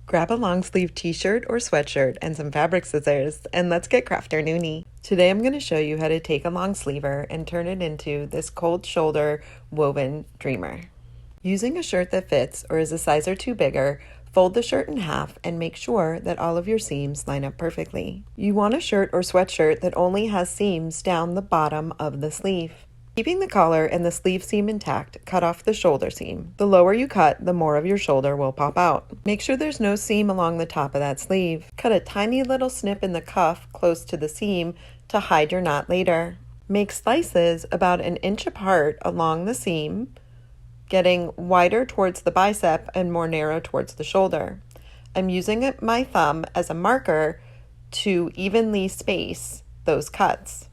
Grab a long sleeve t-shirt or sweatshirt and some fabric scissors, and let's get crafternoonie. Today I'm going to show you how to take a long sleever and turn it into this cold shoulder woven dreamer. Using a shirt that fits or is a size or two bigger, fold the shirt in half and make sure that all of your seams line up perfectly. You want a shirt or sweatshirt that only has seams down the bottom of the sleeve. Keeping the collar and the sleeve seam intact, cut off the shoulder seam. The lower you cut, the more of your shoulder will pop out. Make sure there's no seam along the top of that sleeve. Cut a tiny little snip in the cuff close to the seam to hide your knot later. Make slices about 1 inch apart along the seam, getting wider towards the bicep and more narrow towards the shoulder. I'm using my thumb as a marker to evenly space those cuts.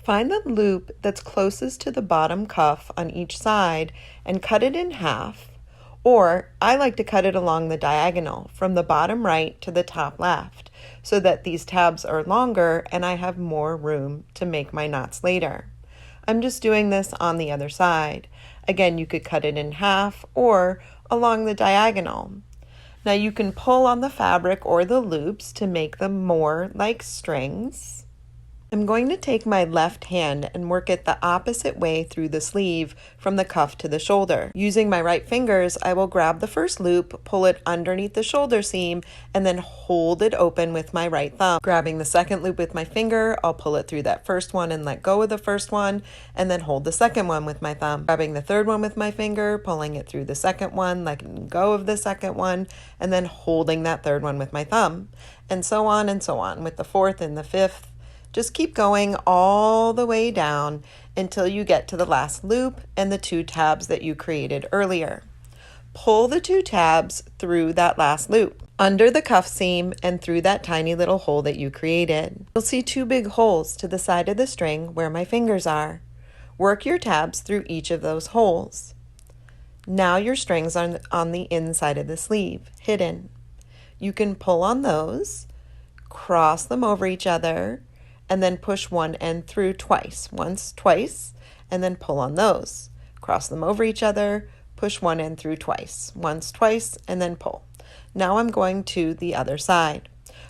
Find the loop that's closest to the bottom cuff on each side and cut it in half, or I like to cut it along the diagonal from the bottom right to the top left so that these tabs are longer and I have more room to make my knots later. I'm just doing this on the other side. Again, you could cut it in half or along the diagonal. Now you can pull on the fabric or the loops to make them more like strings. I'm going to take my left hand and work it the opposite way through the sleeve from the cuff to the shoulder. Using my right fingers, I will grab the first loop, pull it underneath the shoulder seam, and then hold it open with my right thumb. Grabbing the second loop with my finger, I'll pull it through that first one and let go of the first one, and then hold the second one with my thumb. Grabbing the third one with my finger, pulling it through the second one, letting go of the second one, and then holding that third one with my thumb. And so on with the fourth and the fifth. Just keep going all the way down until you get to the last loop and the 2 tabs that you created earlier. Pull the 2 tabs through that last loop, under the cuff seam and through that tiny little hole that you created. You'll see 2 big holes to the side of the string where my fingers are. Work your tabs through each of those holes. Now your strings are on the inside of the sleeve, hidden. You can pull on those, cross them over each other, and then push one end through twice. Once, twice, and then pull on those. Cross them over each other, push one end through twice. Once, twice, and then pull. Now I'm going to the other side.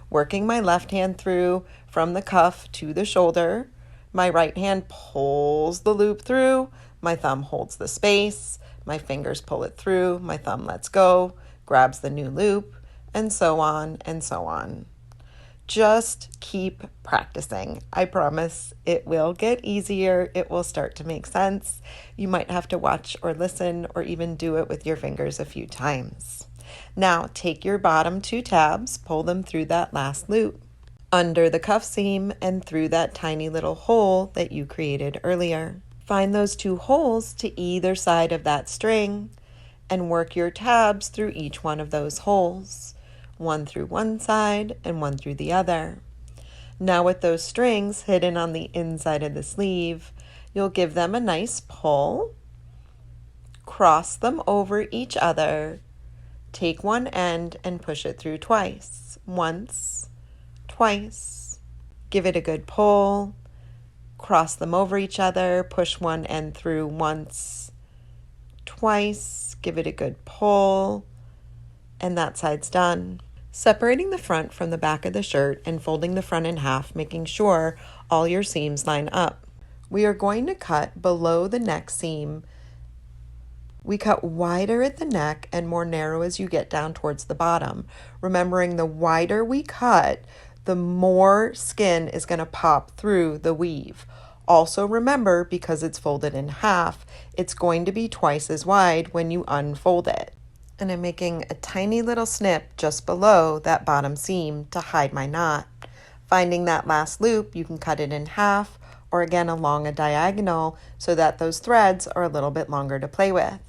Working my left hand through from the cuff to the shoulder. My right hand pulls the loop through. My thumb holds the space. My fingers pull it through. My thumb lets go, grabs the new loop, and so on and so on. Just keep practicing. I promise it will get easier. It will start to make sense. You might have to watch or listen or even do it with your fingers a few times. Now take your bottom 2 tabs, pull them through that last loop, under the cuff seam and through that tiny little hole that you created earlier. Find those 2 holes to either side of that string and work your tabs through each one of those holes. One through one side and one through the other. Now with those strings hidden on the inside of the sleeve, you'll give them a nice pull, cross them over each other, take one end and push it through twice. Once, twice. Give it a good pull, cross them over each other, push one end through once, twice, give it a good pull, and that side's done. Separating the front from the back of the shirt and folding the front in half, making sure all your seams line up. We are going to cut below the neck seam. We cut wider at the neck and more narrow as you get down towards the bottom. Remembering the wider we cut, the more skin is going to pop through the weave. Also remember, because it's folded in half, it's going to be twice as wide when you unfold it. And I'm making a tiny little snip just below that bottom seam to hide my knot. Finding that last loop, you can cut it in half or again along a diagonal so that those threads are a little bit longer to play with.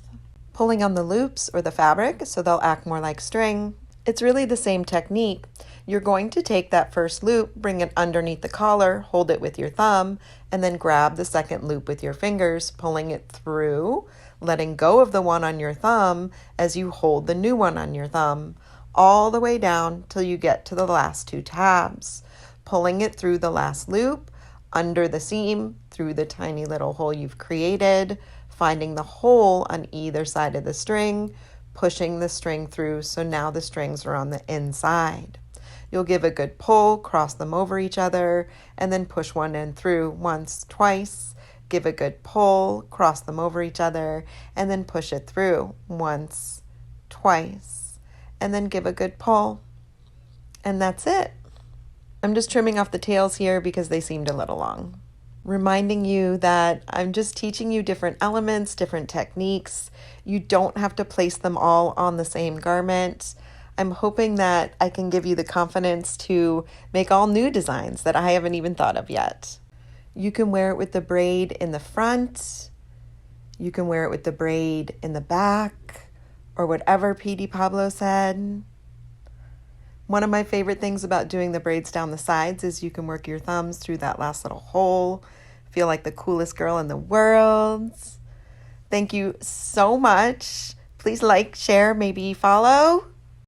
Pulling on the loops or the fabric so they'll act more like string. It's really the same technique. You're going to take that first loop, bring it underneath the collar, hold it with your thumb, and then grab the second loop with your fingers, pulling it through, letting go of the one on your thumb as you hold the new one on your thumb, all the way down till you get to the last 2 tabs. Pulling it through the last loop, under the seam, through the tiny little hole you've created, finding the hole on either side of the string, pushing the string through so now the strings are on the inside. You'll give a good pull, cross them over each other, and then push one end through once, twice. Give a good pull, cross them over each other, and then push it through once, twice, and then give a good pull. And that's it. I'm just trimming off the tails here because they seemed a little long. Reminding you that I'm just teaching you different elements, different techniques. You don't have to place them all on the same garment. I'm hoping that I can give you the confidence to make all new designs that I haven't even thought of yet. You can wear it with the braid in the front. You can wear it with the braid in the back, or whatever P.D. Pablo said. One of my favorite things about doing the braids down the sides is you can work your thumbs through that last little hole. Feel like the coolest girl in the world. Thank you so much. Please like, share, maybe follow.